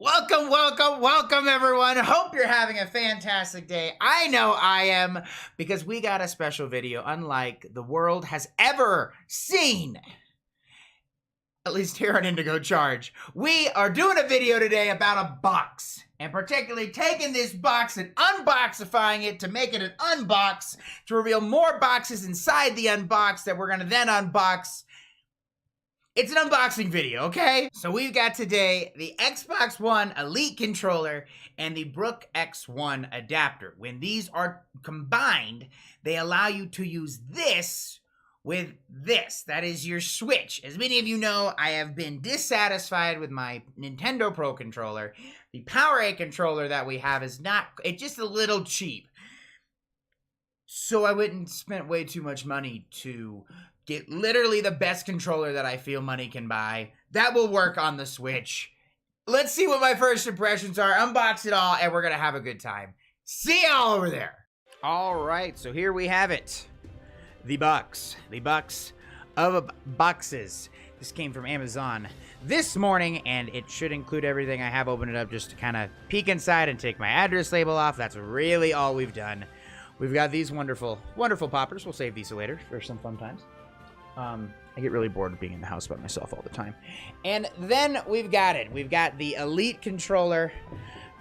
Welcome, welcome, welcome, everyone. Hope you're having a fantastic day. I know I am, because we got a special video unlike the world has ever seen. At least here on IndigoCharge. We are doing a video today about a box, and particularly taking this box and unboxifying it to make it an unbox, to reveal more boxes inside the unbox that we're going to then unbox. It's an unboxing video, okay? So we've got today the Xbox One Elite controller and the Brook X One adapter. When these are combined, they allow you to use this with this. That is your Switch. As many of you know, I have been dissatisfied with my Nintendo Pro controller. The PowerA controller that we have is not, it's just a little cheap. So I went and spent way too much money to get literally the best controller that I feel money can buy. That will work on the Switch. Let's see what my first impressions are. Unbox it all, and we're going to have a good time. See y'all over there. All right, so here we have it. The box. The box of boxes. This came from Amazon this morning, and it should include everything. I have opened it up just to kind of peek inside and take my address label off. That's really all we've done. We've got these wonderful, wonderful poppers. We'll save these for later for some fun times. I get really bored of being in the house by myself all the time. And then we've got it. We've got the Elite controller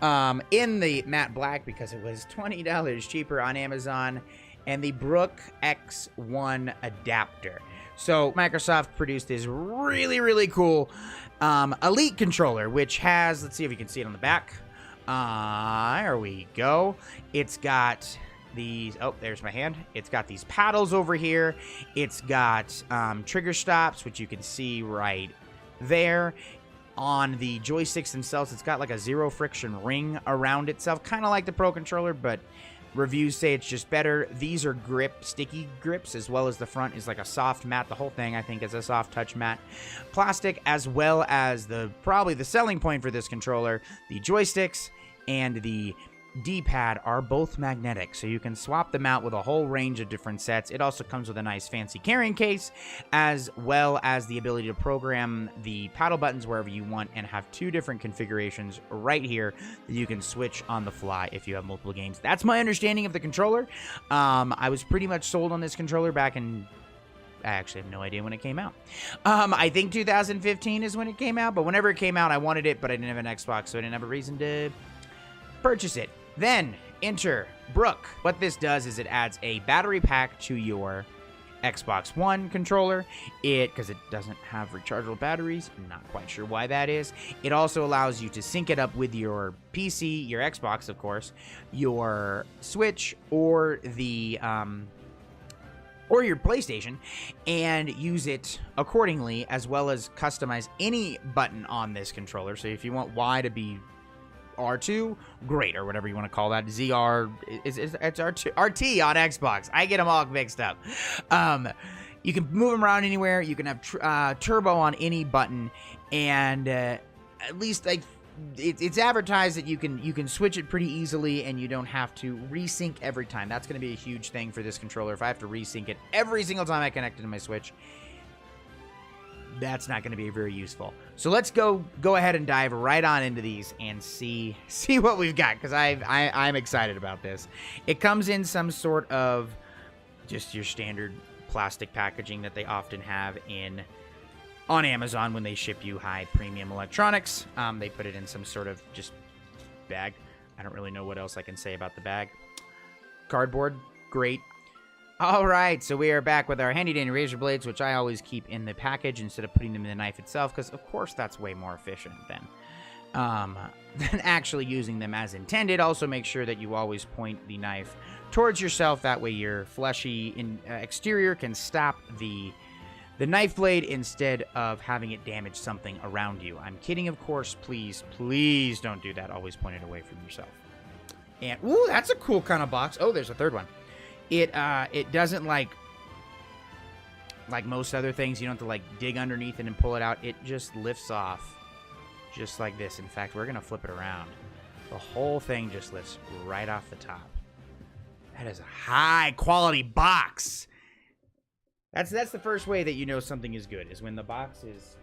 in the matte black because it was $20 cheaper on Amazon, and the Brook X One adapter. So Microsoft produced this really, really cool Elite controller, which has, let's see if you can see it on the back. There we go. It's got these, oh, there's my hand. It's got these paddles over here. It's got trigger stops, which you can see right there. On the joysticks themselves, it's got like a zero friction ring around itself, kind of like the Pro controller, but reviews say it's just better. These are sticky grips, as well as the front is like a soft mat. The whole thing, I think, is a soft touch mat. Plastic, as well as probably the selling point for this controller, the joysticks and the D-pad are both magnetic, so you can swap them out with a whole range of different sets. It also comes with a nice fancy carrying case, as well as the ability to program the paddle buttons wherever you want, and have two different configurations right here that you can switch on the fly if you have multiple games. That's my understanding of the controller. I was pretty much sold on this controller back in, I actually have no idea when it came out. I think 2015 is when it came out, but whenever it came out, I wanted it, but I didn't have an Xbox, so I didn't have a reason to purchase it. Then enter Brook. What this does is it adds a battery pack to your Xbox One controller. Because it doesn't have rechargeable batteries. I'm not quite sure why that is. It also allows you to sync it up with your PC, your Xbox, of course, your Switch, or the or your PlayStation, and use it accordingly, as well as customize any button on this controller. So if you want Y to be R2, great, or whatever you want to call that. ZR, it's RT on Xbox. I get them all mixed up. You can move them around anywhere. You can have turbo on any button, and at least like it's advertised that you can switch it pretty easily, and you don't have to resync every time. That's going to be a huge thing for this controller. If I have to resync it every single time I connect it to my Switch, that's not going to be very useful. So let's go ahead and dive right on into these and see what we've got, because I'm excited about this. It comes in some sort of just your standard plastic packaging that they often have on Amazon when they ship you high premium electronics. They put it in some sort of just bag. I don't really know what else I can say about the bag. Cardboard, great. All right, so we are back with our handy-dandy razor blades, which I always keep in the package instead of putting them in the knife itself, because, of course, that's way more efficient than actually using them as intended. Also, make sure that you always point the knife towards yourself. That way your fleshy exterior can stop the knife blade instead of having it damage something around you. I'm kidding, of course. Please, please don't do that. Always point it away from yourself. And, ooh, that's a cool kind of box. Oh, there's a third one. It doesn't like most other things. You don't have to like dig underneath it and pull it out. It just lifts off just like this. In fact, we're going to flip it around. The whole thing just lifts right off the top. That is a high quality box. That's the first way that you know something is good, is when the box is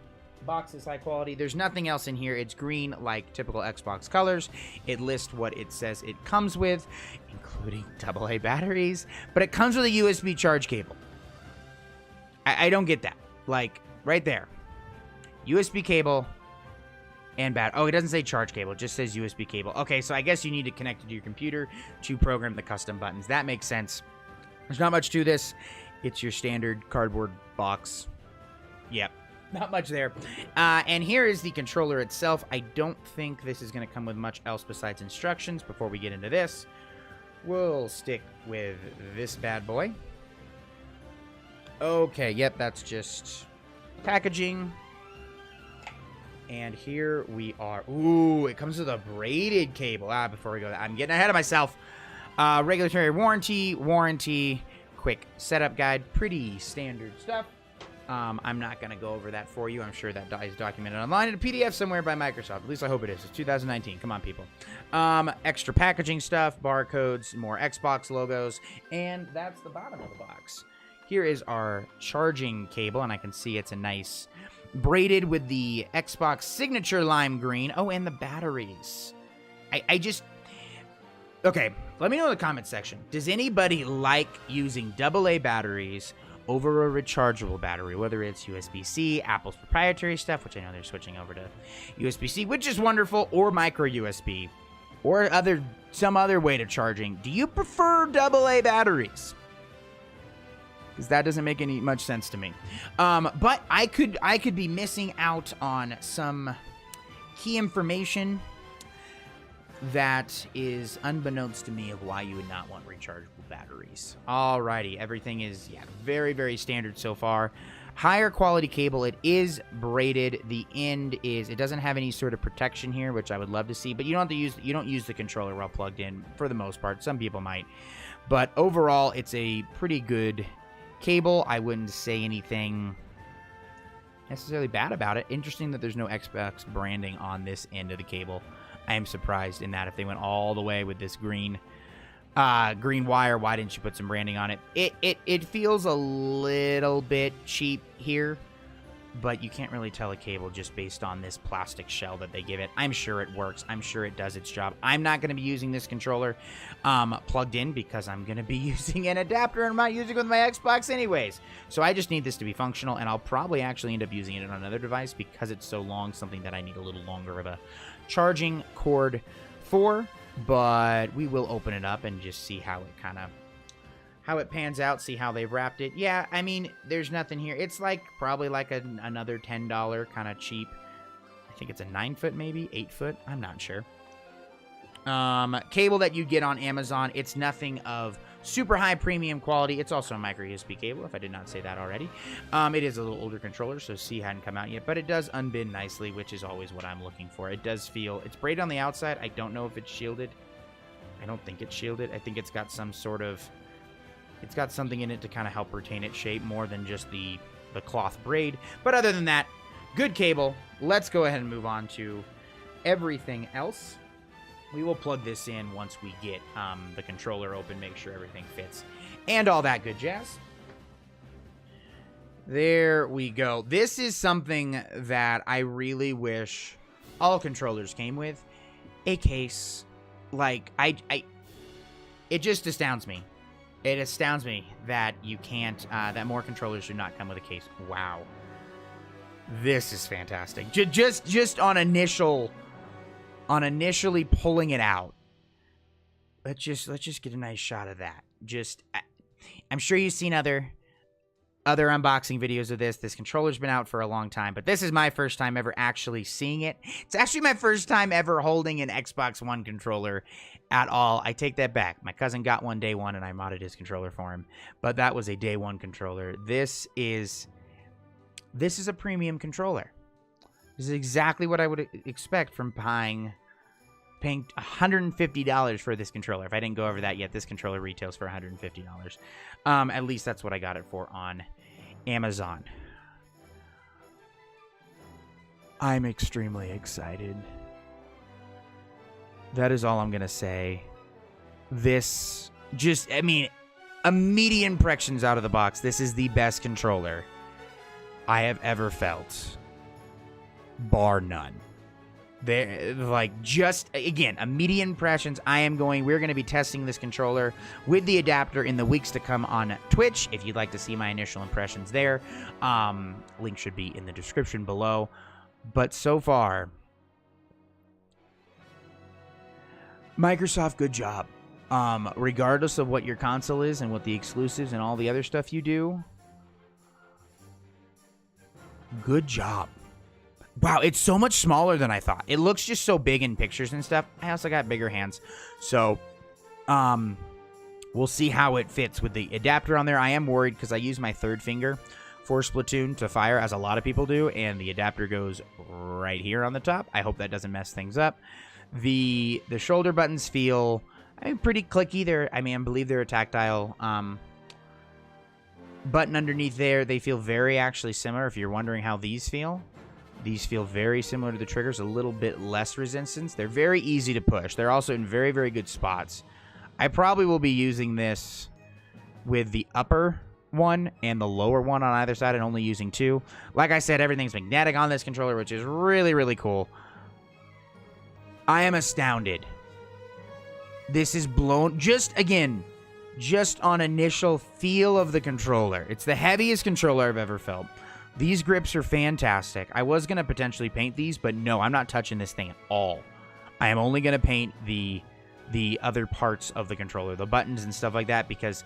Box is high quality. There's nothing else in here. It's green like typical Xbox colors. It lists what it says it comes with, including AA batteries, but it comes with a USB charge cable. I don't get that. Like, right there. USB cable and oh, it doesn't say charge cable. It just says USB cable. Okay, so I guess you need to connect it to your computer to program the custom buttons. That makes sense. There's not much to this. It's your standard cardboard box. Yep. Not much there. And here is the controller itself. I don't think this is going to come with much else besides instructions. Before we get into this, we'll stick with this bad boy. Okay, yep, that's just packaging. And here we are. Ooh, it comes with a braided cable. Before we go, I'm getting ahead of myself. Regulatory warranty, quick setup guide, pretty standard stuff. I'm not going to go over that for you. I'm sure that is documented online in a PDF somewhere by Microsoft. At least I hope it is. It's 2019. Come on, people. Extra packaging stuff, barcodes, more Xbox logos, and that's the bottom of the box. Here is our charging cable, and I can see it's a nice braided with the Xbox signature lime green. Oh, and the batteries. Okay, let me know in the comments section. Does anybody like using AA batteries over a rechargeable battery, whether it's USB-C, Apple's proprietary stuff, which I know they're switching over to USB-C, which is wonderful, or micro USB, or some other way to charging? Do you prefer AA batteries? Because that doesn't make much sense to me. But I could be missing out on some key information that is unbeknownst to me of why you would not want rechargeable batteries. Alrighty, everything is very, very standard so far. Higher quality cable. It is braided. The end is, it doesn't have any sort of protection here, which I would love to see, but you don't use the controller while plugged in for the most part. Some people might, but overall it's a pretty good cable. I wouldn't say anything necessarily bad about it. Interesting that there's no Xbox branding on this end of the cable. I am surprised in that. If they went all the way with this green wire, why didn't you put some branding on it? It feels a little bit cheap here, but you can't really tell a cable just based on this plastic shell that they give it. I'm sure it works. I'm sure it does its job. I'm not going to be using this controller plugged in because I'm going to be using an adapter and I'm not using it with my Xbox anyways. So I just need this to be functional, and I'll probably actually end up using it on another device because it's so long, something that I need a little longer of a charging cord for. But we will open it up and just see how it pans out, see how they've wrapped it. Yeah, I mean, there's nothing here. It's probably like another $10 kind of cheap. I think it's a 9-foot, maybe 8-foot. I'm not sure. Cable that you get on Amazon. It's nothing of super high premium quality. It's also a micro USB cable, if I did not say that already. It is a little older controller, so C hadn't come out yet, but it does unbin nicely, which is always what I'm looking for. It does feel, it's braided on the outside. I don't know if it's shielded. I don't think it's shielded. I think it's got some sort of, it's got something in it to kind of help retain its shape more than just the cloth braid. But other than that, good cable. Let's go ahead and move on to everything else. We will plug this in once we get the controller open, make sure everything fits, and all that good jazz. There we go. This is something that I really wish all controllers came with. A case. Like, it just astounds me. It astounds me that you can't, that more controllers should not come with a case. Wow. This is fantastic. Just on initially pulling it out. Let's just get a nice shot of that. I'm sure you've seen other unboxing videos of this. This controller's been out for a long time, but this is my first time ever actually seeing it. It's actually my first time ever holding an Xbox One controller at all. I take that back. My cousin got one day one, and I modded his controller for him, but that was a day one controller. This is a premium controller. This is exactly what I would expect from paying $150 for this controller. If I didn't go over that yet, this controller retails for $150. At least that's what I got it for on Amazon. I'm extremely excited. That is all I'm going to say. This immediate impressions out of the box. This is the best controller I have ever felt bar none. They're like, just again, immediate impressions. We're going to be testing this controller with the adapter in the weeks to come on Twitch. If you'd like to see my initial impressions there, link should be in the description below. But so far, Microsoft, good job. Regardless of what your console is and what the exclusives and all the other stuff you do, good job. Wow, it's so much smaller than I thought. It looks just so big in pictures and stuff. I also got bigger hands. So, we'll see how it fits with the adapter on there. I am worried because I use my third finger for Splatoon to fire, as a lot of people do, and the adapter goes right here on the top. I hope that doesn't mess things up. The shoulder buttons feel pretty clicky. I believe they're a tactile button underneath there. They feel very actually similar. If you're wondering how these feel very similar to the triggers, a little bit less resistance. They're very easy to push. They're also in very, very good spots. I probably will be using this with the upper one and the lower one on either side and only using two. Like I said, everything's magnetic on this controller, which is really, really cool. I am astounded. This is blown, just on initial feel of the controller. It's the heaviest controller I've ever felt. These grips are fantastic. I was going to potentially paint these, but no, I'm not touching this thing at all. I am only going to paint the other parts of the controller, the buttons and stuff like that, because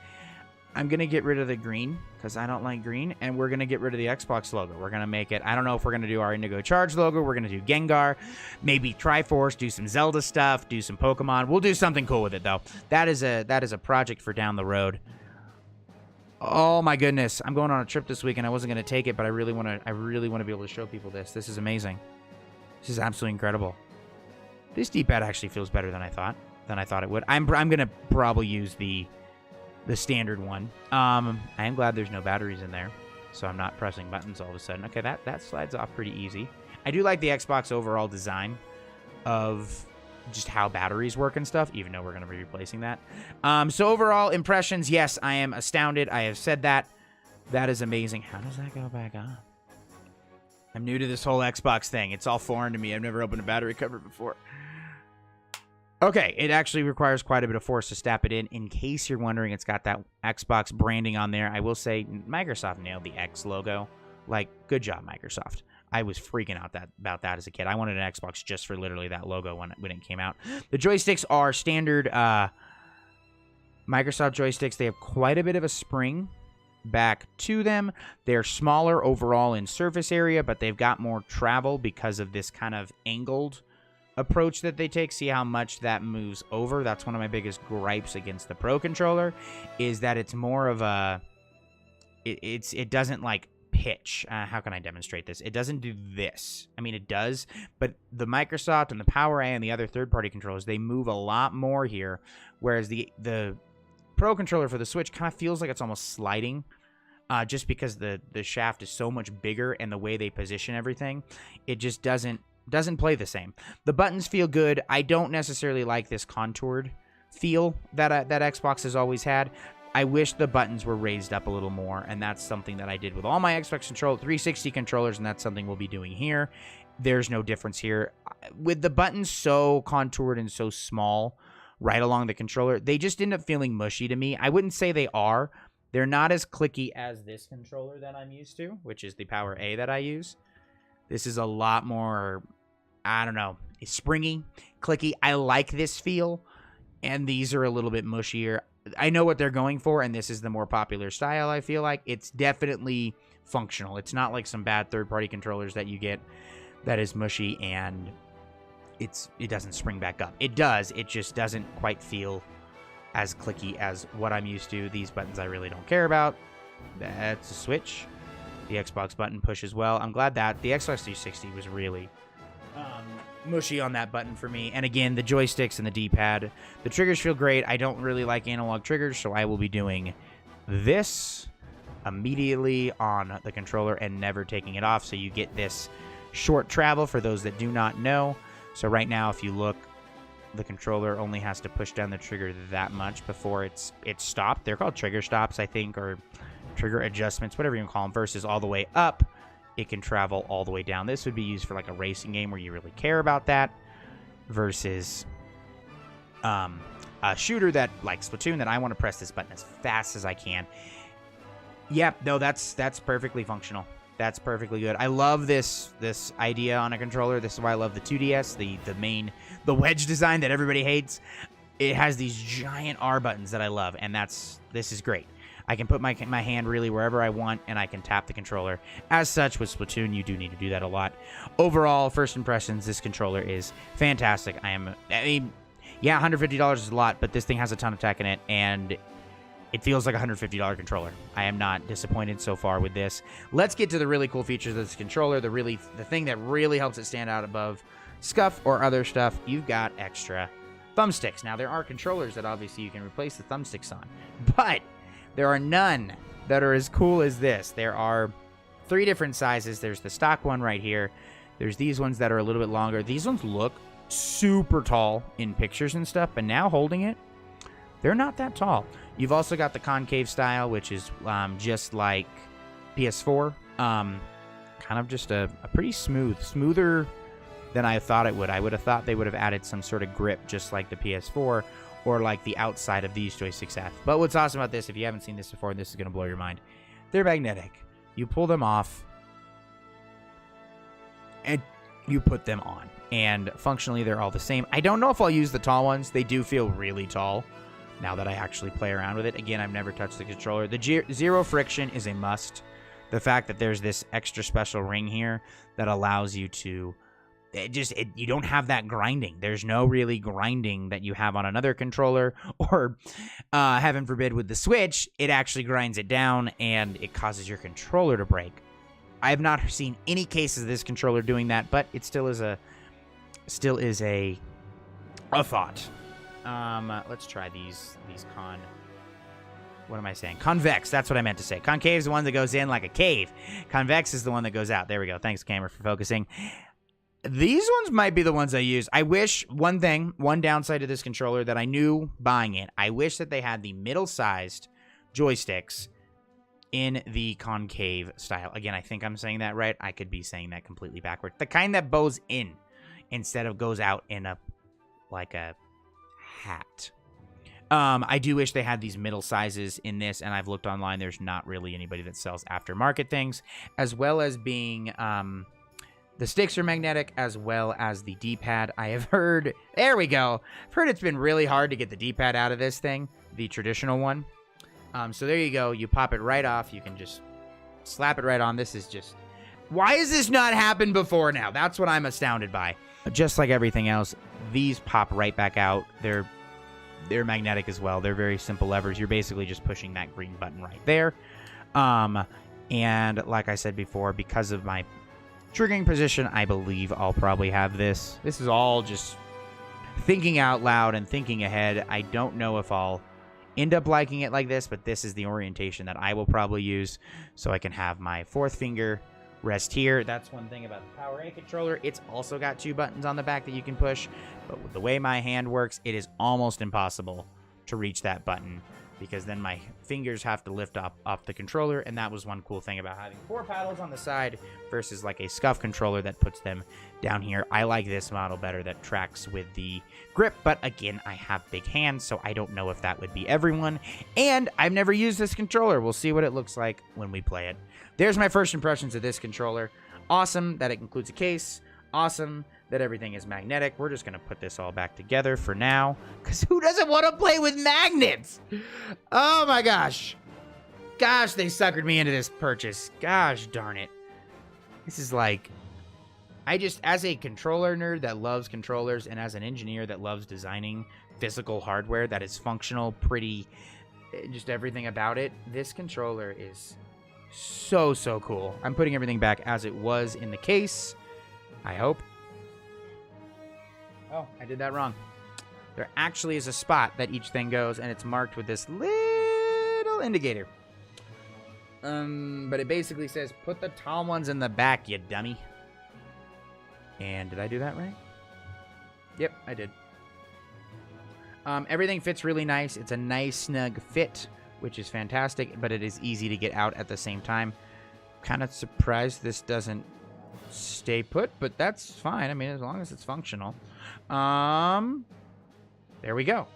I'm going to get rid of the green, because I don't like green, and we're going to get rid of the Xbox logo. We're going to make it, I don't know if we're going to do our IndigoCharge logo, we're going to do Gengar, maybe Triforce, do some Zelda stuff, do some Pokemon. We'll do something cool with it, though. That is a project for down the road. Oh my goodness, I'm going on a trip this week and I wasn't going to take it, but I really want to be able to show people this. This is amazing. This is absolutely incredible. This D-pad actually feels better than I thought it would. I'm going to probably use the standard one. I am glad there's no batteries in there, so I'm not pressing buttons all of a sudden. Okay, that slides off pretty easy. I do like the Xbox overall design of just how batteries work and stuff, even though we're going to be replacing that. So overall impressions, yes, I am astounded. I have said that. That is amazing. How does that go back on? I'm new to this whole Xbox thing. It's all foreign to me. I've never opened a battery cover before. Okay, it actually requires quite a bit of force to snap it in. In case you're wondering, it's got that Xbox branding on there. I will say Microsoft nailed the X logo. Like, good job, Microsoft. I was freaking out about that as a kid. I wanted an Xbox just for literally that logo when it came out. The joysticks are standard Microsoft joysticks. They have quite a bit of a spring back to them. They're smaller overall in surface area, but they've got more travel because of this kind of angled approach that they take. See how much that moves over? That's one of my biggest gripes against the Pro controller, is that it's more of a... It doesn't like pitch. How can I demonstrate this? It doesn't do this. I mean, it does, but the Microsoft and the PowerA and the other third-party controllers, they move a lot more here, whereas the Pro controller for the Switch kind of feels like it's almost sliding, just because the shaft is so much bigger and the way they position everything, it just doesn't play the same. The buttons feel good. I don't necessarily like this contoured feel that Xbox has always had. I wish the buttons were raised up a little more, and that's something that I did with all my Xbox 360 controllers, and that's something we'll be doing here. There's no difference here. With the buttons so contoured and so small right along the controller, they just end up feeling mushy to me. I wouldn't say they are. They're not as clicky as this controller that I'm used to, which is the PowerA that I use. This is a lot more, I don't know, springy, clicky. I like this feel, and these are a little bit mushier. I know what they're going for, and this is the more popular style, I feel like. It's definitely functional. It's not like some bad third-party controllers that you get that is mushy and it doesn't spring back up. It does. It just doesn't quite feel as clicky as what I'm used to. These buttons I really don't care about. That's a switch. The Xbox button push as well. I'm glad that the Xbox 360 was really mushy on that button for me. And again, the joysticks and the D-pad. The triggers feel great. I don't really like analog triggers, so I will be doing this immediately on the controller and never taking it off, so you get this short travel for those that do not know. So right now, if you look, the controller only has to push down the trigger that much before it's stopped. They're called trigger stops, I think, or trigger adjustments, whatever you can call them, versus all the way up. it can travel all the way down. This would be used for like a racing game where you really care about that versus a shooter that like Splatoon that I want to press this button as fast as I can. Yep, no, that's perfectly functional. That's perfectly good. I love this idea on a controller. This is why I love the 2DS, the wedge design that everybody hates. It has these giant R buttons that I love, and this is great. I can put my hand really wherever I want, and I can tap the controller. As such, with Splatoon, you do need to do that a lot. Overall, first impressions, this controller is fantastic. I mean, yeah, $150 is a lot, but this thing has a ton of tech in it, and it feels like a $150 controller. I am not disappointed so far with this. Let's get to the really cool features of this controller. The thing that really helps it stand out above scuff or other stuff, you've got extra thumbsticks. Now, there are controllers that obviously you can replace the thumbsticks on, but there are none that are as cool as this. There are 3 different sizes. There's the stock one right here. There's these ones that are a little bit longer. These ones look super tall in pictures and stuff, but now holding it, they're not that tall. You've also got the concave style, which is just like PS4. Kind of just a pretty smoother than I thought it would. I would have thought they would have added some sort of grip just like the PS4 or like the outside of these joysticks have. But what's awesome about this, if you haven't seen this before, this is going to blow your mind. They're magnetic. You pull them off and you put them on. And functionally, they're all the same. I don't know if I'll use the tall ones. They do feel really tall now that I actually play around with it. Again, I've never touched the controller. The zero friction is a must. The fact that there's this extra special ring here that allows you to... you don't have that grinding. There's no really grinding that you have on another controller, or heaven forbid with the Switch, it actually grinds it down and it causes your controller to break. I have not seen any cases of this controller doing that, but it still is a thought. Let's try these what am I saying? Convex, that's what I meant to say. Concave is the one that goes in like a cave. Convex is the one that goes out. There we go. Thanks, camera, for focusing. These ones might be the ones I use. I wish one downside to this controller that I knew buying it, I wish that they had the middle-sized joysticks in the concave style. Again, I think I'm saying that right. I could be saying that completely backward. The kind that bows in instead of goes out in like a hat. I do wish they had these middle sizes in this, and I've looked online. There's not really anybody that sells aftermarket things, as well as being... the sticks are magnetic, as well as the D-pad. I have heard... There we go. I've heard it's been really hard to get the D-pad out of this thing, the traditional one. So there you go. You pop it right off. You can just slap it right on. This is just... Why has this not happened before now? That's what I'm astounded by. Just like everything else, these pop right back out. They're magnetic as well. They're very simple levers. You're basically just pushing that green button right there. And like I said before, because of my triggering position, I believe I'll probably have this. This is all just thinking out loud and thinking ahead. I don't know if I'll end up liking it like this, but this is the orientation that I will probably use, so I can have my 4th finger rest here. That's one thing about the Power A controller. It's also got 2 buttons on the back that you can push, but with the way my hand works, it is almost impossible to reach that button, because then my fingers have to lift up the controller, and that was one cool thing about having 4 paddles on the side versus like a scuff controller that puts them down here. I like this model better that tracks with the grip, but again, I have big hands, so I don't know if that would be everyone, and I've never used this controller. We'll see what it looks like when we play it. There's my first impressions of this controller. Awesome that it includes a case. Awesome that everything is magnetic. We're just going to put this all back together for now, because who doesn't want to play with magnets? Oh my gosh. Gosh, they suckered me into this purchase. Gosh darn it. This is like... as a controller nerd that loves controllers, and as an engineer that loves designing physical hardware that is functional, pretty, just everything about it, this controller is so cool. I'm putting everything back as it was in the case, I hope. Oh, I did that wrong. There actually is a spot that each thing goes, and it's marked with this little indicator. But it basically says, put the tall ones in the back, you dummy. And did I do that right? Yep, I did. Everything fits really nice. It's a nice, snug fit, which is fantastic, but it is easy to get out at the same time. Kind of surprised this doesn't stay put, but that's fine. I mean, as long as it's functional. There we go.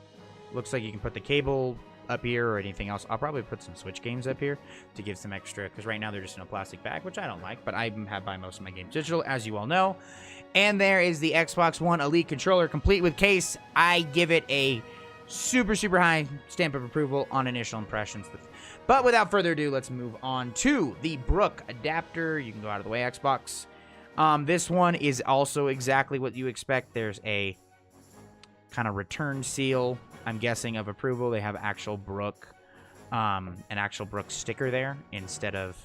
Looks like you can put the cable up here or anything else. I'll probably put some Switch games up here to give some extra, because right now they're just in a plastic bag, which I don't like, but I have buy most of my games digital, as you all know. And there is the Xbox One Elite controller, complete with case. I give it a super, super high stamp of approval on initial impressions. But without further ado, let's move on to the Brook adapter. You can go out of the way, Xbox. This one is also exactly what you expect. There's a kind of return seal, I'm guessing, of approval. They have actual Brook, an actual Brook sticker there instead of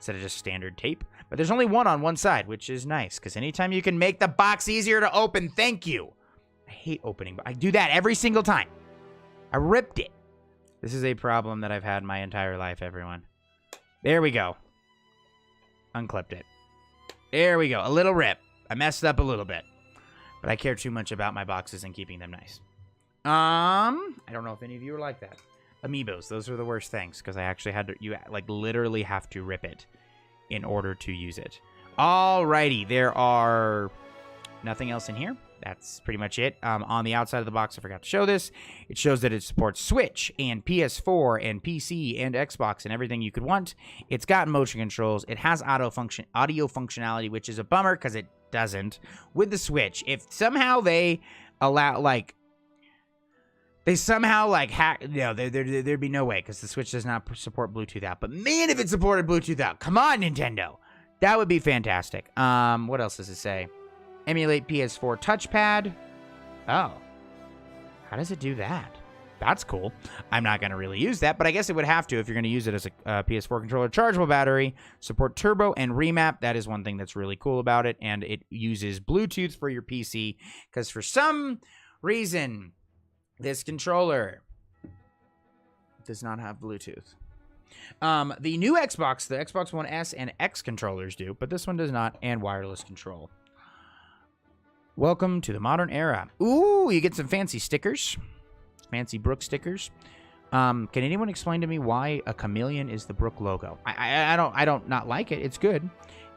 just standard tape. But there's only one on one side, which is nice, because anytime you can make the box easier to open, thank you. I hate opening, but I do that every single time. I ripped it. This is a problem that I've had my entire life, everyone. There we go. Unclipped it. There we go. A little rip. I messed up a little bit. But I care too much about my boxes and keeping them nice. I don't know if any of you are like that. Amiibos, those are the worst things, because I actually had to, you like literally have to rip it in order to use it. Alrighty, there are nothing else in here. That's pretty much it. On the outside of the box, I forgot to show this. It shows that it supports Switch and PS4 and PC and Xbox and everything you could want. It's got motion controls. It has audio functionality, which is a bummer because it doesn't with the Switch. If somehow they allow, like, hack, no, there'd be no way, because the Switch does not support Bluetooth out. But man, if it supported Bluetooth out, come on, Nintendo. That would be fantastic. What else does it say? Emulate PS4 touchpad. Oh. How does it do that? That's cool. I'm not going to really use that, but I guess it would have to if you're going to use it as a PS4 controller. Chargeable battery. Support turbo and remap. That is one thing that's really cool about it. And it uses Bluetooth for your PC, because for some reason, this controller does not have Bluetooth. The new Xbox, the Xbox One S and X controllers do, but this one does not, and wireless control. Welcome to the modern era. Ooh, you get some fancy stickers. Fancy Brook stickers. Can anyone explain to me why a chameleon is the Brook logo? I don't not like it. It's good.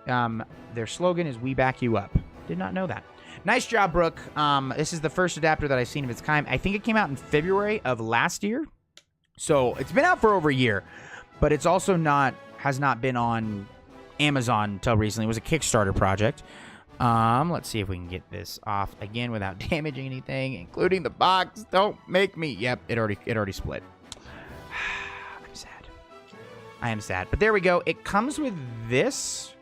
Their slogan is "We back you up." Did not know that. Nice job, Brook. This is the first adapter that I've seen of its kind. I think it came out in February of last year. So it's been out for over a year, but it's also has not been on Amazon until recently. It was a Kickstarter project. Let's see if we can get this off again without damaging anything, including the box. Don't make me. Yep, it already split. I'm sad. I am sad. But there we go. It comes with this.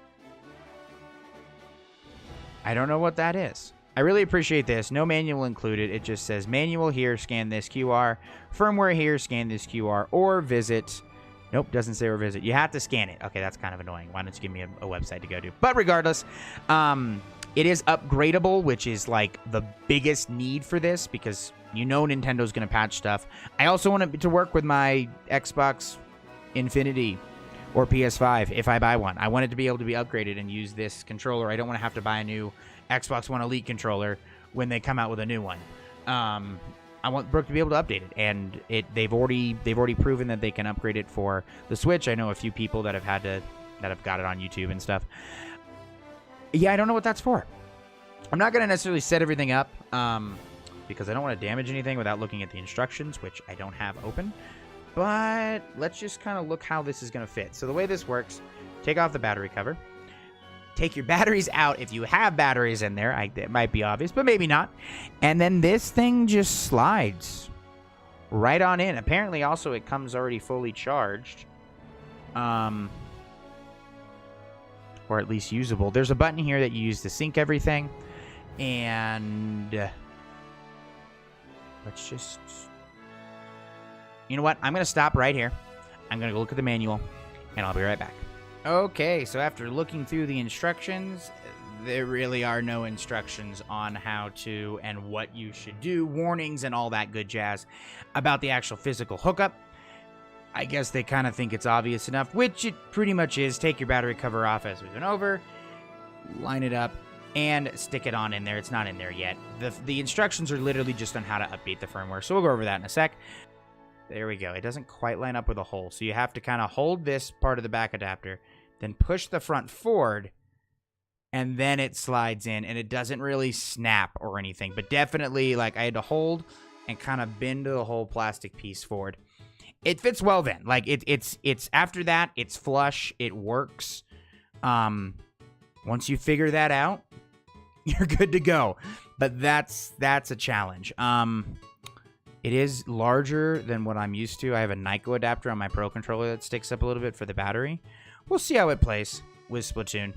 I don't know what that is. I really appreciate this. No manual included. It just says manual here, scan this QR. Firmware here, scan this QR, or visit. Nope, doesn't say or visit. You have to scan it. Okay, that's kind of annoying. Why don't you give me a website to go to? But regardless, it is upgradable, which is like the biggest need for this, because you know Nintendo's going to patch stuff. I also want it to work with my Xbox Infinity or PS5 if I buy one. I want it to be able to be upgraded and use this controller. I don't want to have to buy a new Xbox One Elite controller when they come out with a new one. I want Brook to be able to update it, and they've already proven that they can upgrade it for the Switch. I know a few people that have got it on YouTube and stuff. Yeah, I don't know what that's for. I'm not going to necessarily set everything up because I don't want to damage anything without looking at the instructions, which I don't have open. But let's just kind of look how this is going to fit. So the way this works, take off the battery cover. Take your batteries out if you have batteries in there. It might be obvious, but maybe not. And then this thing just slides right on in. Apparently, also, it comes already fully charged. Or at least usable. There's a button here that you use to sync everything. And let's just... You know what? I'm going to stop right here. I'm going to go look at the manual, and I'll be right back. Okay, so after looking through the instructions, there really are no instructions on how to and what you should do, warnings and all that good jazz about the actual physical hookup. I guess they kind of think it's obvious enough, which it pretty much is. Take your battery cover off as we went over, line it up, and stick it on in there. It's not in there yet. The instructions are literally just on how to update the firmware, so we'll go over that in a sec. There we go. It doesn't quite line up with a hole, so you have to kind of hold this part of the back adapter, then push the front forward, and then it slides in, and it doesn't really snap or anything, but definitely, like, I had to hold and kind of bend the whole plastic piece forward. It fits well then. Like, it's after that, it's flush, it works. Once you figure that out, you're good to go. But that's a challenge. It is larger than what I'm used to. I have a Nyko adapter on my Pro controller that sticks up a little bit for the battery. We'll see how it plays with Splatoon,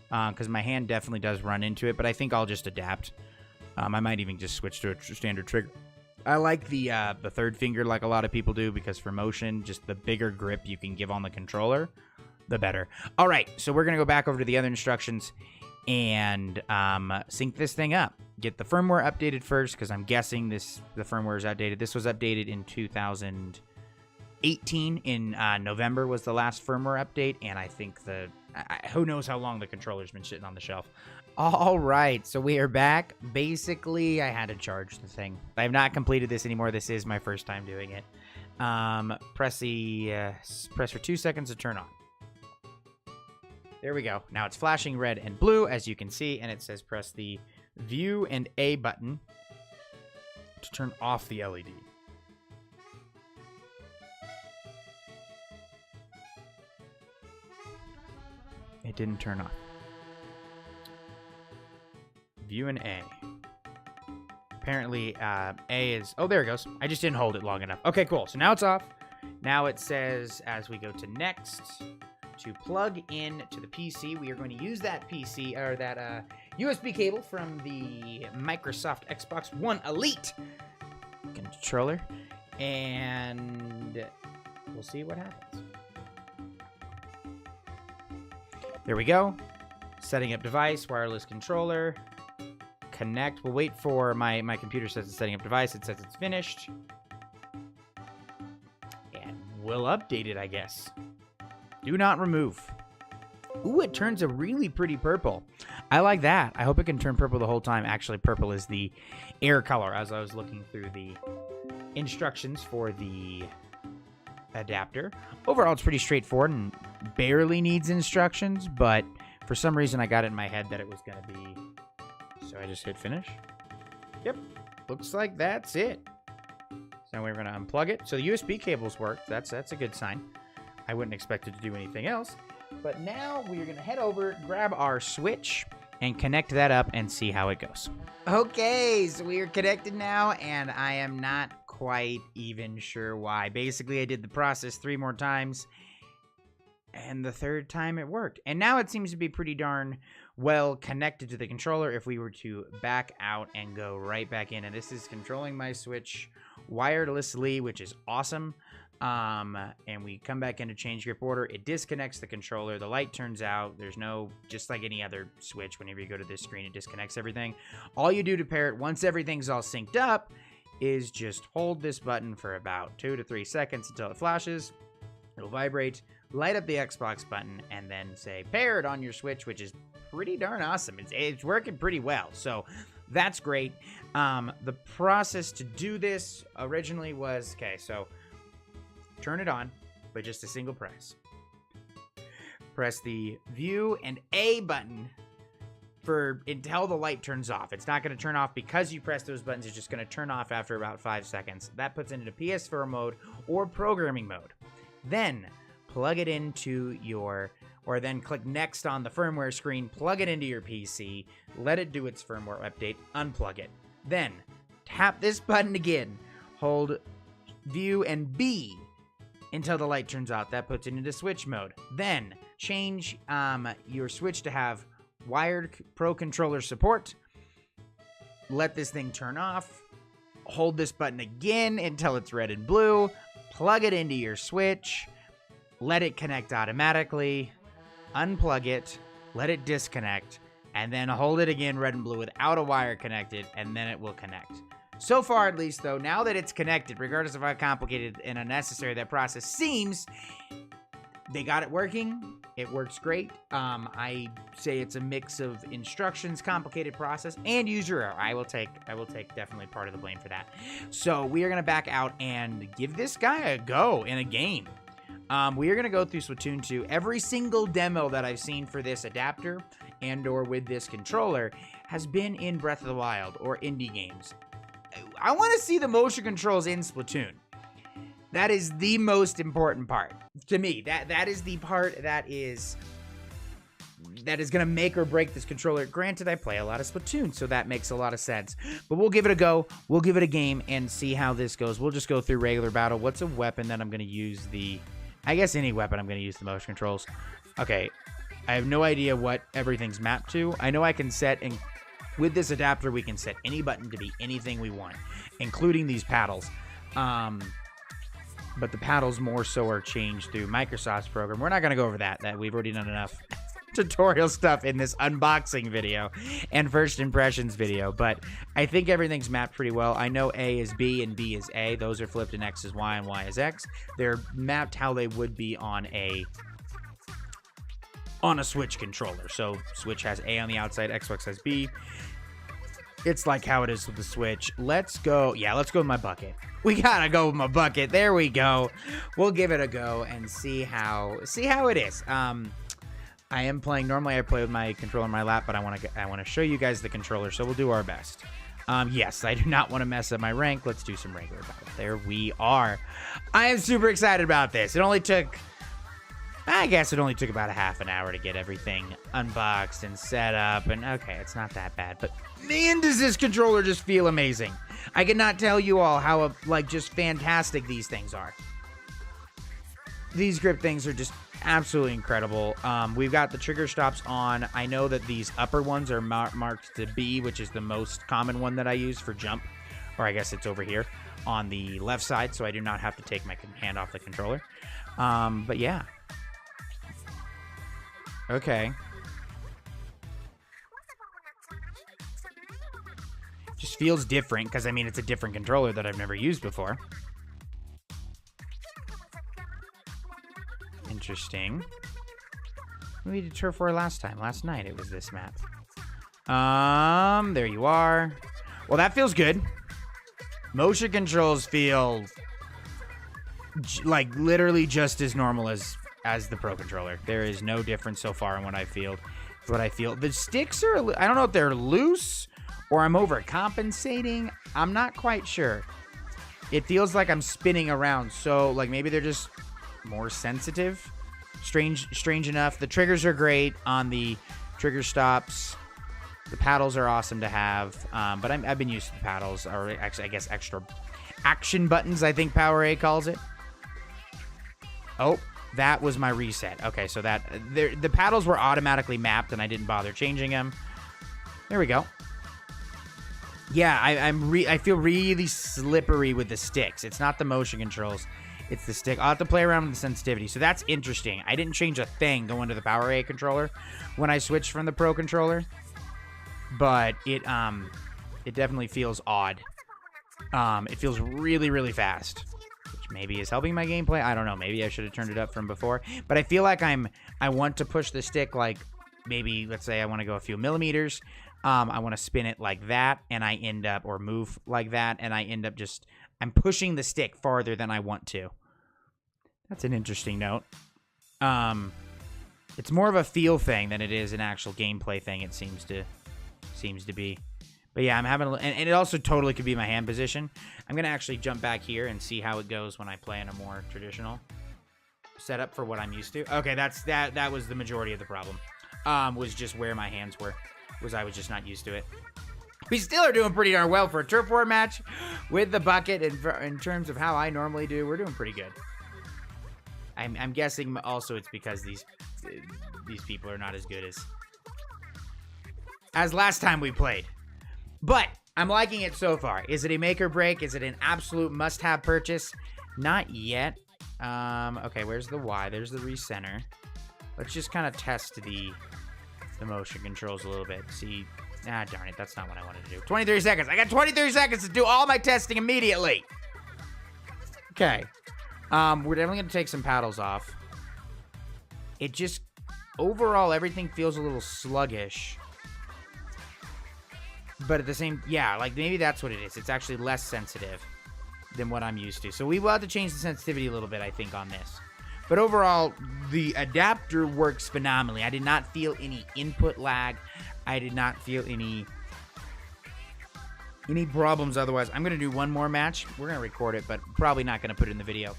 because my hand definitely does run into it, but I think I'll just adapt. I might even just switch to a standard trigger. I like the third finger like a lot of people do, because for motion, just the bigger grip you can give on the controller, the better. All right, so we're going to go back over to the other instructions and sync this thing up. Get the firmware updated first, because I'm guessing the firmware is outdated. This was updated in 2018. In November was the last firmware update, and I think who knows how long the controller's been sitting on the shelf. All right, so we are back. Basically, I had to charge the thing. I have not completed this anymore. This is my first time doing it. Press for 2 seconds to turn on. There we go. Now it's flashing red and blue, as you can see, and it says press the view and A button to turn off the LED. It didn't turn on. View and A. Apparently, A is... Oh, there it goes. I just didn't hold it long enough. Okay, cool. So now it's off. Now it says, as we go to next, to plug in to the PC, we are going to use that PC, or that USB cable from the Microsoft Xbox One Elite controller, and we'll see what happens. There we go. Setting up device, wireless controller, connect. We'll wait for my computer says it's setting up device. It says it's finished. And we'll update it, I guess. Do not remove. Ooh, it turns a really pretty purple. I like that. I hope it can turn purple the whole time. Actually, purple is the air color, as I was looking through the instructions for the adapter. Overall, it's pretty straightforward and barely needs instructions, but for some reason, I got it in my head that it was going to be... So I just hit finish. Yep. Looks like that's it. So now we're going to unplug it. So the USB cables work. That's a good sign. I wouldn't expect it to do anything else. But now we're going to head over, grab our Switch, and connect that up and see how it goes. Okay, so we are connected now, and I am not quite even sure why. Basically, I did the process 3 more times, and the 3rd time it worked. And now it seems to be pretty darn well connected to the controller if we were to back out and go right back in. And this is controlling my Switch wirelessly, which is awesome. And we come back into change grip order. It disconnects the controller. The light turns out. There's no, just like any other Switch, whenever you go to this screen, it disconnects everything. All you do to pair it, once everything's all synced up, is just hold this button for about 2 to 3 seconds until it flashes. It'll vibrate, light up the Xbox button, and then say pair it on your Switch, which is pretty darn awesome. It's working pretty well. So that's great. The process to do this originally was, okay, so turn it on by just a single press. Press the view and A button until the light turns off. It's not going to turn off because you press those buttons. It's just going to turn off after about 5 seconds. That puts it into PS4 mode or programming mode. Then plug it into or then click next on the firmware screen, plug it into your PC, let it do its firmware update, unplug it. Then tap this button again, hold view and B until the light turns out. That puts it into Switch mode. Then change your Switch to have wired Pro controller support. Let this thing turn off. Hold this button again until it's red and blue. Plug it into your Switch. Let it connect automatically. Unplug it. Let it disconnect. And then hold it again red and blue without a wire connected, and then it will connect. So far, at least, though, now that it's connected, regardless of how complicated and unnecessary that process seems, they got it working. It works great. I say it's a mix of instructions, complicated process, and user error. I will take definitely part of the blame for that. So we are going to back out and give this guy a go in a game. We are going to go through Splatoon 2. Every single demo that I've seen for this adapter and or with this controller has been in Breath of the Wild or indie games. I want to see the motion controls in Splatoon. That is the most important part to me. That is the part that is going to make or break this controller. Granted, I play a lot of Splatoon, so that makes a lot of sense. But we'll give it a go. We'll give it a game and see how this goes. We'll just go through regular battle. What's a weapon that I'm going to use the... I guess any weapon I'm going to use the motion controls. Okay, I have no idea what everything's mapped to. I know I can set... and with this adapter, we can set any button to be anything we want, including these paddles. But the paddles more so are changed through Microsoft's program. We're not going to go over that. We've already done enough tutorial stuff in this unboxing video and first impressions video. But I think everything's mapped pretty well. I know A is B and B is A. Those are flipped and X is Y and Y is X. They're mapped how they would be on a Switch controller. So Switch has A on the outside, Xbox has B. It's like how it is with the Switch. Let's go. Yeah, let's go with my bucket. We gotta go with my bucket. There we go. We'll give it a go and see how it is. I am playing. Normally, I play with my controller in my lap, but I want to show you guys the controller, so we'll do our best. Yes, I do not want to mess up my rank. Let's do some regular battle. There we are. I am super excited about this. It only took about a half an hour to get everything unboxed and set up, and okay, it's not that bad, but man, does this controller just feel amazing. I cannot tell you all how, just fantastic these things are. These grip things are just absolutely incredible. We've got the trigger stops on. I know that these upper ones are marked to B, which is the most common one that I use for jump, or I guess it's over here on the left side, so I do not have to take my hand off the controller. But yeah. Okay. Just feels different because, I mean, it's a different controller that I've never used before. Interesting. We did Turf War last night. It was this map. There you are. Well, that feels good. Motion controls feel like literally just as normal as the Pro Controller. There is no difference so far in what I feel. The sticks are, I don't know if they're loose or I'm overcompensating. I'm not quite sure. It feels like I'm spinning around, so like maybe they're just more sensitive. Strange enough. The triggers are great on the trigger stops. The paddles are awesome to have, but I've been used to the paddles, or actually, I guess extra action buttons, I think Power A calls it. Oh, that was my reset. Okay, so the paddles were automatically mapped, and I didn't bother changing them. There we go. Yeah, I feel really slippery with the sticks. It's not the motion controls. It's the stick. I'll have to play around with the sensitivity. So that's interesting. I didn't change a thing going to the Power A controller when I switched from the Pro controller. But it definitely feels odd. It feels really, really fast, which maybe is helping my gameplay. I don't know. Maybe I should have turned it up from before. But I feel like I want to push the stick like maybe, let's say I want to go a few millimeters. I want to spin it like that, and I end up, or move like that, and I end up just, I'm pushing the stick farther than I want to. That's an interesting note. It's more of a feel thing than it is an actual gameplay thing, it seems to be. But yeah, I'm having and it also totally could be my hand position. I'm going to actually jump back here and see how it goes when I play in a more traditional setup for what I'm used to. Okay, that was the majority of the problem. Was just where my hands were. I was just not used to it. We still are doing pretty darn well for a Turf War match with the bucket in terms of how I normally do. We're doing pretty good. I'm guessing also it's because these people are not as good as last time we played. But I'm liking it so far. Is it a make or break? Is it an absolute must-have purchase? Not yet. Okay, where's the Y? There's the recenter. Let's just kind of test the motion controls a little bit. See, darn it, that's not what I wanted to do. 23 seconds. I got 23 seconds to do all my testing immediately. Okay. We're definitely going to take some paddles off. It just, overall, everything feels a little sluggish. But at the same, yeah, like maybe that's what it is. It's actually less sensitive than what I'm used to. So we will have to change the sensitivity a little bit, I think, on this. But overall, the adapter works phenomenally. I did not feel any input lag. I did not feel any problems otherwise. I'm going to do one more match. We're going to record it, but probably not going to put it in the video.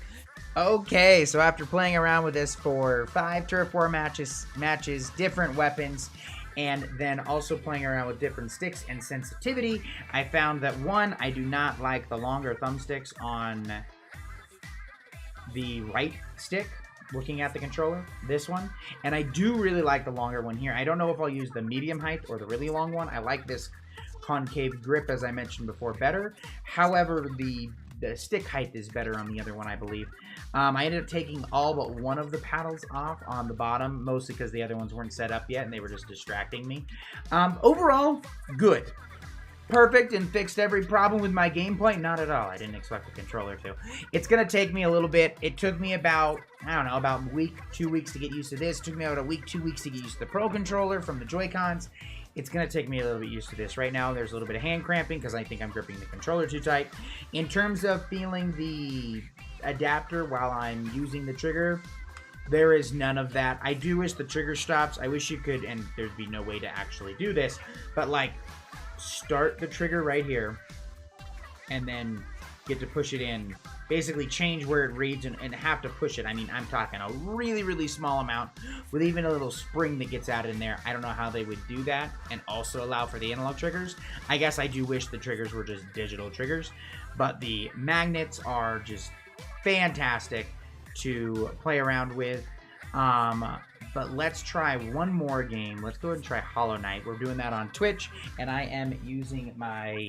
Okay, so after playing around with this for 5 Turf War matches, different weapons, and then also playing around with different sticks and sensitivity, I found that, one, I do not like the longer thumbsticks on the right stick, looking at the controller, this one, and I do really like the longer one here. I don't know if I'll use the medium height or the really long one. I like this concave grip, as I mentioned before, better. However, the stick height is better on the other one, I believe. I ended up taking all but one of the paddles off on the bottom, mostly because the other ones weren't set up yet and they were just distracting me. Overall, good. Perfect and fixed every problem with my gameplay? Not at all. I didn't expect the controller to. It's going to take me a little bit. It took me about, I don't know, about a week, 2 weeks to get used to this. It took me about a week, 2 weeks to get used to the Pro Controller from the Joy-Cons. It's going to take me a little bit used to this. Right now, there's a little bit of hand cramping because I think I'm gripping the controller too tight. In terms of feeling the adapter while I'm using the trigger, there is none of that. I do wish the trigger stops. I wish you could, and there'd be no way to actually do this, but like, start the trigger right here and then get to push it in, basically change where it reads and have to push it. I mean, I'm talking a really, really small amount with even a little spring that gets added in there. I don't know how they would do that and also allow for the analog triggers. I guess I do wish the triggers were just digital triggers, but the magnets are just fantastic to play around with. But let's try one more game. Let's go ahead and try Hollow Knight. We're doing that on Twitch, and I am using my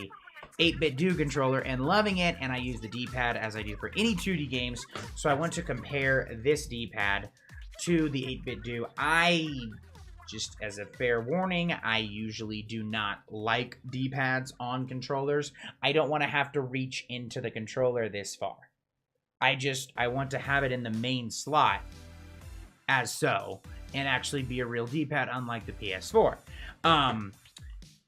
8-bit Do controller and loving it, and I use the D-pad as I do for any 2D games. So I want to compare this D-pad to the 8-bit Do. Just as a fair warning, I usually do not like D-pads on controllers. I don't want to have to reach into the controller this far. I want to have it in the main slot as so, and actually be a real D-pad, unlike the PS4.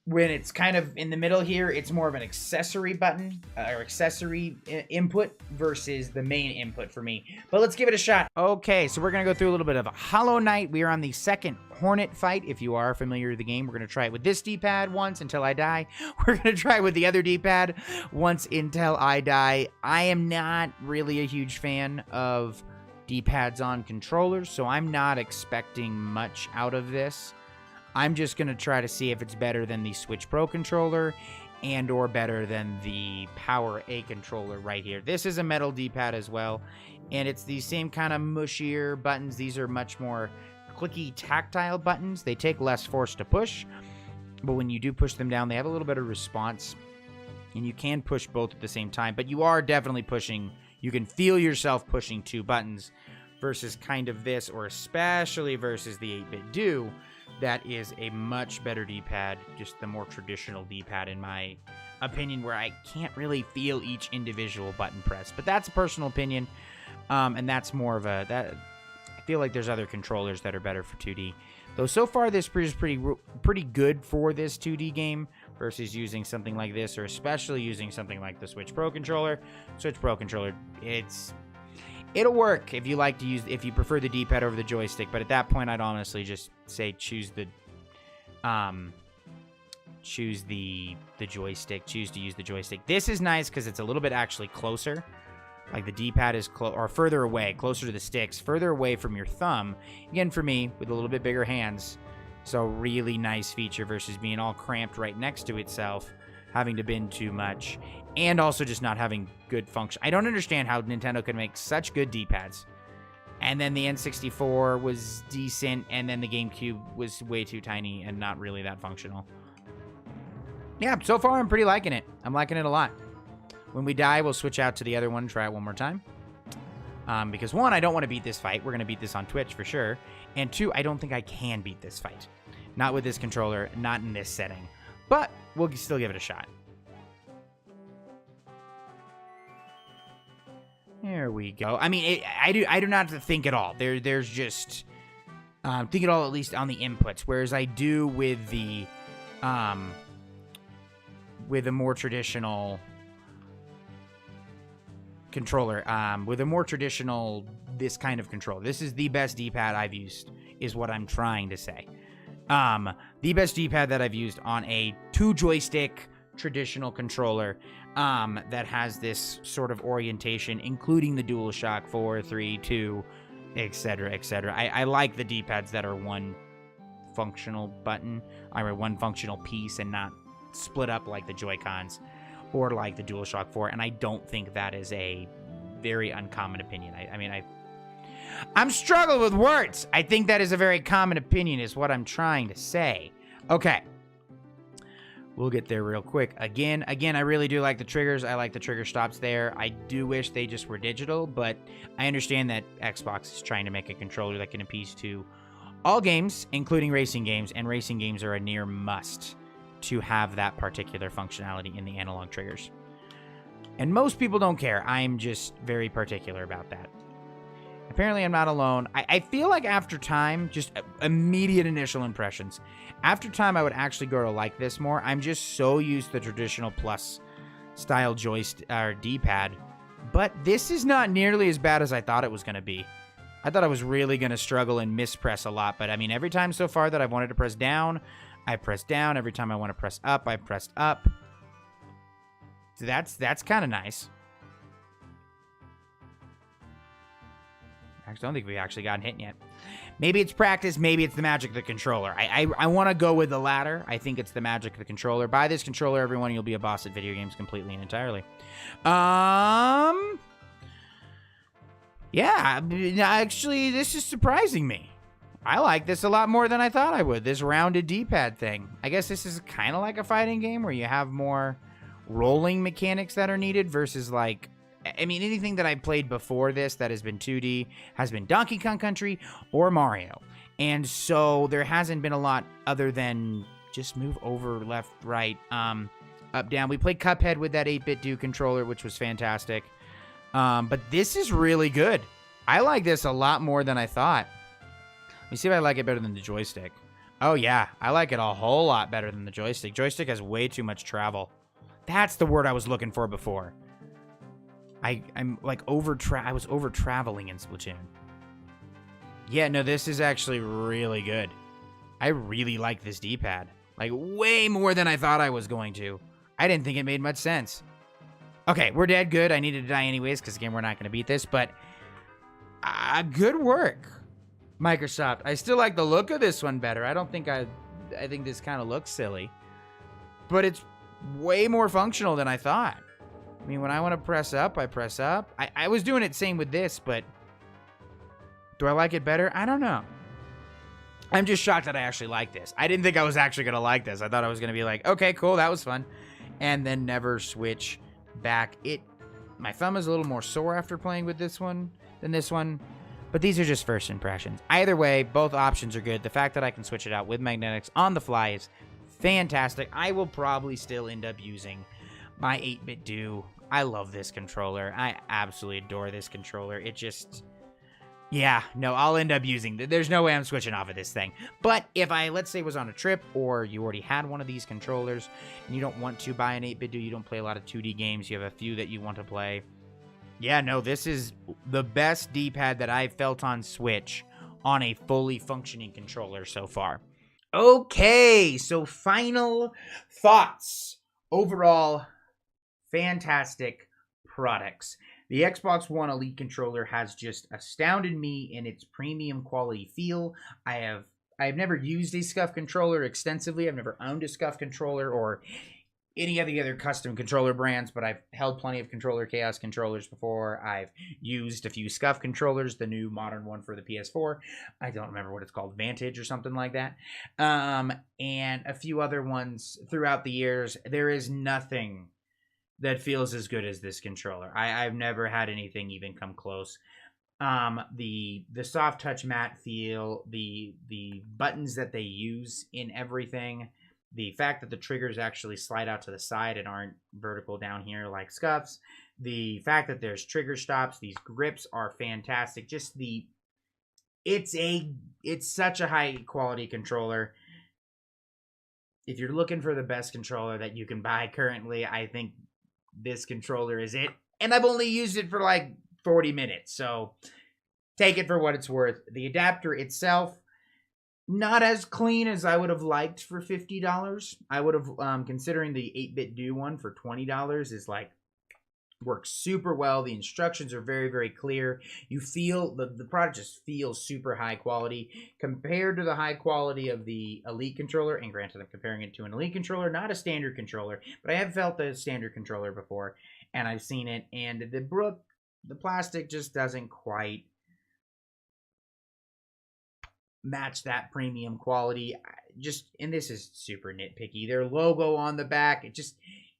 When it's kind of in the middle here, it's more of an accessory button, or accessory input versus the main input for me. But let's give it a shot. Okay, so we're going to go through a little bit of Hollow Knight. We are on the second Hornet fight. If you are familiar with the game, we're going to try it with this D-pad once until I die. We're going to try it with the other D-pad once until I die. I am not really a huge fan of D-pads on controllers, so I'm not expecting much out of this. I'm just going to try to see if it's better than the Switch Pro controller and or better than the Power A controller right here. This is a metal D-pad as well, and it's the same kind of mushier buttons. These are much more clicky, tactile buttons. They take less force to push, but when you do push them down, they have a little bit of response, and you can push both at the same time, but you are definitely pushing. You can feel yourself pushing 2 buttons versus kind of this, or especially versus the 8-bit Do. That is a much better D-pad, just the more traditional D-pad in my opinion, where I can't really feel each individual button press. But that's a personal opinion, and that's more of a... I feel like there's other controllers that are better for 2D. Though so far this is pretty good for this 2D game versus using something like this, or especially using something like the Switch Pro controller. Switch Pro controller, it'll work if you like to use, if you prefer the D-pad over the joystick, but at that point I'd honestly just say choose the joystick, choose to use the joystick. This is nice because it's a little bit actually closer. Like the D-pad is or further away, closer to the sticks, further away from your thumb. Again, for me, with a little bit bigger hands. So really nice feature versus being all cramped right next to itself, having to bend too much, and also just not having good function. I don't understand how Nintendo could make such good D-pads. And then the N64 was decent, and then the GameCube was way too tiny and not really that functional. Yeah, so far I'm pretty liking it. I'm liking it a lot. When we die, we'll switch out to the other one, try it one more time. Because one, I don't want to beat this fight. We're going to beat this on Twitch for sure. And two, I don't think I can beat this fight. Not with this controller, not in this setting. But we'll still give it a shot. There we go. I mean, I do not think at all. There's just think at all, at least on the inputs. Whereas I do with the more traditional controller with a more traditional, this kind of controller. This is the best D-pad I've used, is what I'm trying to say. The best D-pad that I've used on a 2-joystick traditional controller that has this sort of orientation, including the DualShock 4, 3, 2, etc., etc. I like the D-pads that are one functional button, or one functional piece, and not split up like the Joy-Cons or like the DualShock 4, and I don't think that is a very uncommon opinion. I'm struggling with words. I think that is a very common opinion, is what I'm trying to say. Okay. We'll get there real quick. Again, I really do like the triggers. I like the trigger stops there. I do wish they just were digital, but I understand that Xbox is trying to make a controller that can appease to all games, including racing games, and racing games are a near must to have that particular functionality in the analog triggers. And most people don't care. I'm just very particular about that. Apparently, I'm not alone. I feel like after time, just immediate initial impressions, after time, I would actually grow to like this more. I'm just so used to the traditional plus style joystick or D-pad, but this is not nearly as bad as I thought it was going to be. I thought I was really going to struggle and mispress a lot, but I mean, every time so far that I've wanted to press down, I pressed down. Every time I want to press up, I pressed up. So that's kind of nice. I don't think we've actually gotten hit yet. Maybe it's practice. Maybe it's the magic of the controller. I want to go with the latter. I think it's the magic of the controller. Buy this controller, everyone. You'll be a boss at video games completely and entirely. Yeah, actually, this is surprising me. I like this a lot more than I thought I would, this rounded D-pad thing. I guess this is kind of like a fighting game where you have more rolling mechanics that are needed versus, like, I mean, anything that I played before this that has been 2D has been Donkey Kong Country or Mario. And so there hasn't been a lot other than just move over, left, right, up, down. We played Cuphead with that 8-bit do controller, which was fantastic. But this is really good. I like this a lot more than I thought. Let me see if I like it better than the joystick. Oh, yeah. I like it a whole lot better than the joystick. Joystick has way too much travel. That's the word I was looking for before. I'm like I was over-traveling in Splatoon. Yeah, no, this is actually really good. I really like this D-pad. Like, way more than I thought I was going to. I didn't think it made much sense. Okay, we're dead. Good. I needed to die anyways, because, again, we're not going to beat this. But, good work, Microsoft. I still like the look of this one better. I think this kind of looks silly. But it's way more functional than I thought. I mean, when I want to press up, I press up. I was doing it same with this, but do I like it better? I don't know. I'm just shocked that I actually like this. I didn't think I was actually going to like this. I thought I was going to be like, okay, cool, that was fun. And then never switch back. My thumb is a little more sore after playing with this one than this one. But these are just first impressions. Either way, both options are good. The fact that I can switch it out with magnetics on the fly is fantastic. I will probably still end up using my 8-bit do. I love this controller. I absolutely adore this controller. It just... yeah, no, I'll end up using... there's no way I'm switching off of this thing. But if I, let's say, was on a trip, or you already had one of these controllers, and you don't want to buy an 8-bit do, you don't play a lot of 2D games, you have a few that you want to play... yeah, no, this is the best D-pad that I've felt on Switch on a fully functioning controller so far. Okay, so final thoughts. Overall, fantastic products. The Xbox One Elite controller has just astounded me in its premium quality feel. I've never used a SCUF controller extensively. I've never owned a SCUF controller or any of the other custom controller brands, but I've held plenty of Controller Chaos controllers before. I've used a few SCUF controllers, the new modern one for the PS4. I don't remember what it's called, Vantage or something like that. And a few other ones throughout the years. There is nothing that feels as good as this controller. I've never had anything even come close. The soft touch matte feel, the buttons that they use in everything, the fact that the triggers actually slide out to the side and aren't vertical down here like SCUFs, the fact that there's trigger stops, these grips are fantastic. Just it's such a high quality controller. If you're looking for the best controller that you can buy currently, I think this controller is it. and I've only used it for like 40 minutes. So take it for what it's worth. The adapter itself, not as clean as I would have liked for $50. I would have, considering the 8-bit do one for $20 is like, works super well. The instructions are very, very clear. You feel, the product just feels super high quality compared to the high quality of the Elite controller. And granted, I'm comparing it to an Elite controller, not a standard controller, but I have felt the standard controller before, and I've seen it. And the Brook, the plastic just doesn't quite match that premium quality. And this is super nitpicky. Their logo on the back,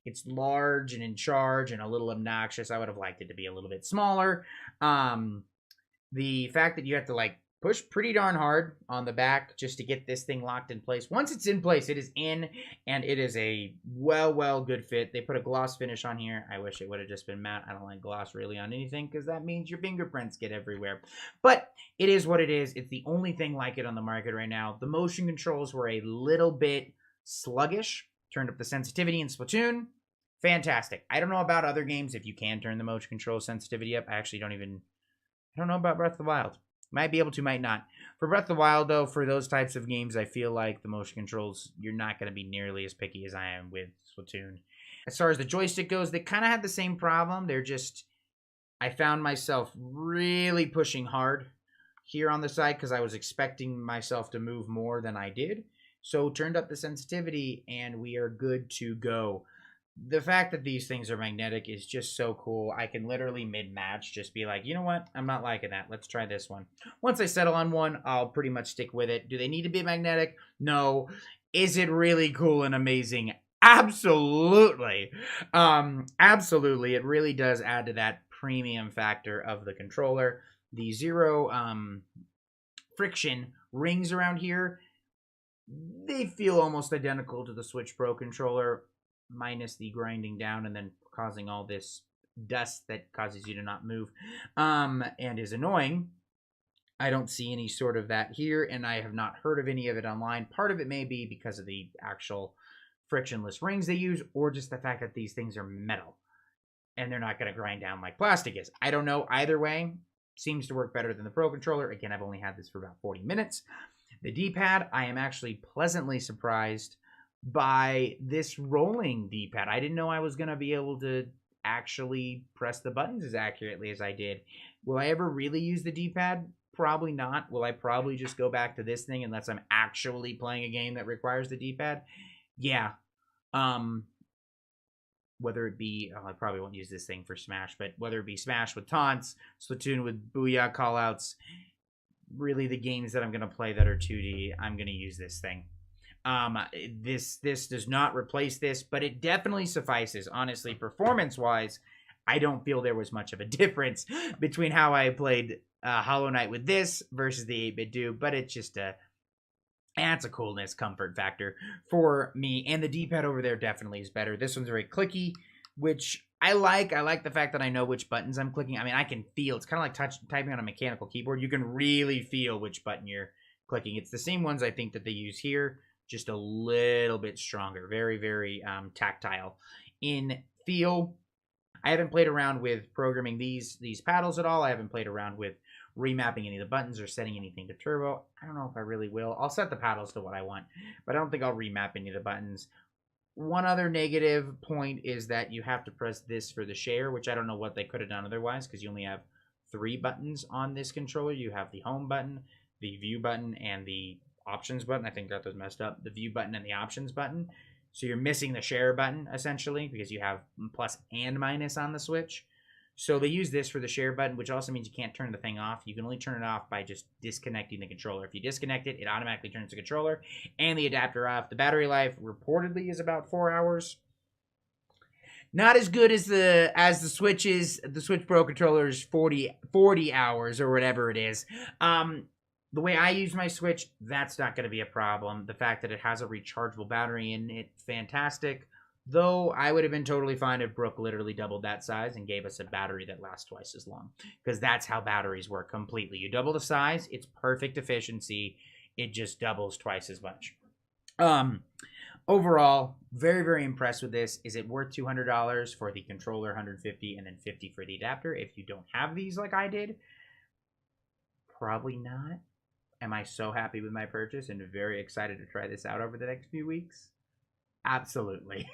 it's large and in charge and a little obnoxious. I would have liked it to be a little bit smaller. The fact that you have to like push pretty darn hard on the back just to get this thing locked in place. Once it's in place, it is in, and it is a well good fit. They put a gloss finish on here. I wish it would have just been matte. I don't like gloss really on anything because that means your fingerprints get everywhere. But it is what it is. It's the only thing like it on the market right now. The motion controls were a little bit sluggish. Turned up the sensitivity in Splatoon. Fantastic. I don't know about other games if you can turn the motion control sensitivity up. I actually don't know about Breath of the Wild. Might be able to, might not. For Breath of the Wild, though, for those types of games, I feel like the motion controls, you're not going to be nearly as picky as I am with Splatoon. As far as the joystick goes, they kind of had the same problem. I found myself really pushing hard here on the side because I was expecting myself to move more than I did. So turned up the sensitivity, and we are good to go. The fact that these things are magnetic is just so cool. I can literally mid-match just be like, you know what? I'm not liking that. Let's try this one. Once I settle on one, I'll pretty much stick with it. Do they need to be magnetic? No. Is it really cool and amazing? Absolutely. Absolutely. It really does add to that premium factor of the controller. The zero friction rings around here, they feel almost identical to the Switch Pro controller, minus the grinding down and then causing all this dust that causes you to not move, and is annoying. I don't see any sort of that here, and I have not heard of any of it online. Part of it may be because of the actual frictionless rings they use, or just the fact that these things are metal and they're not going to grind down like plastic is. I don't know. Either way, seems to work better than the Pro controller. Again, I've only had this for about 40 minutes. The D-pad, I am actually pleasantly surprised by this rolling D-pad. I didn't know I was going to be able to actually press the buttons as accurately as I did. Will I ever really use the D-pad? Probably not. Will I probably just go back to this thing unless I'm actually playing a game that requires the D-pad? Yeah. Whether it be, I probably won't use this thing for Smash, but whether it be Smash with taunts, Splatoon with booyah callouts, really the games that I'm going to play that are 2D, I'm going to use this thing. This does not replace this, but it definitely suffices. Honestly, performance-wise, I don't feel there was much of a difference between how I played Hollow Knight with this versus the 8-bit do, but it's just it's a coolness comfort factor for me. And the D-pad over there definitely is better. This one's very clicky, which I like. I like the fact that I know which buttons I'm clicking. I mean, I can feel. It's kind of like typing on a mechanical keyboard. You can really feel which button you're clicking. It's the same ones I think that they use here, just a little bit stronger. Very, very tactile in feel. I haven't played around with programming these paddles at all. I haven't played around with remapping any of the buttons or setting anything to turbo. I don't know if I really will. I'll set the paddles to what I want, but I don't think I'll remap any of the buttons. One other negative point is that you have to press this for the share, which I don't know what they could have done otherwise, because you only have 3 buttons on this controller. You have the home button, the view button, and the options button. I think that was messed up. The view button and the options button. So you're missing the share button, essentially, because you have plus and minus on the Switch. So they use this for the share button, which also means you can't turn the thing off. You can only turn it off by just disconnecting the controller. If you disconnect it, it automatically turns the controller and the adapter off. The battery life reportedly is about 4 hours. Not as good as the Switch is. The Switch Pro controller is 40 hours or whatever it is. The way I use my Switch, that's not going to be a problem. The fact that it has a rechargeable battery in it, fantastic. Though I would have been totally fine if Brook literally doubled that size and gave us a battery that lasts twice as long. Because that's how batteries work completely. You double the size, it's perfect efficiency. It just doubles twice as much. overall, very, very impressed with this. Is it worth $200 for the controller, $150, and then $50 for the adapter? If you don't have these like I did, probably not. Am I so happy with my purchase and very excited to try this out over the next few weeks? Absolutely.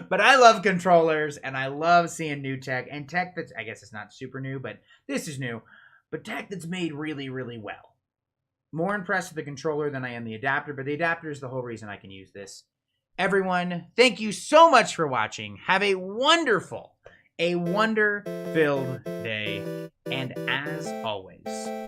But I love controllers, and I love seeing new tech, and tech that's, I guess it's not super new, but this is new, but tech that's made really, really well. More impressed with the controller than I am the adapter, but the adapter is the whole reason I can use this. Everyone, thank you so much for watching. Have a wonderful, a wonder-filled day, and as always,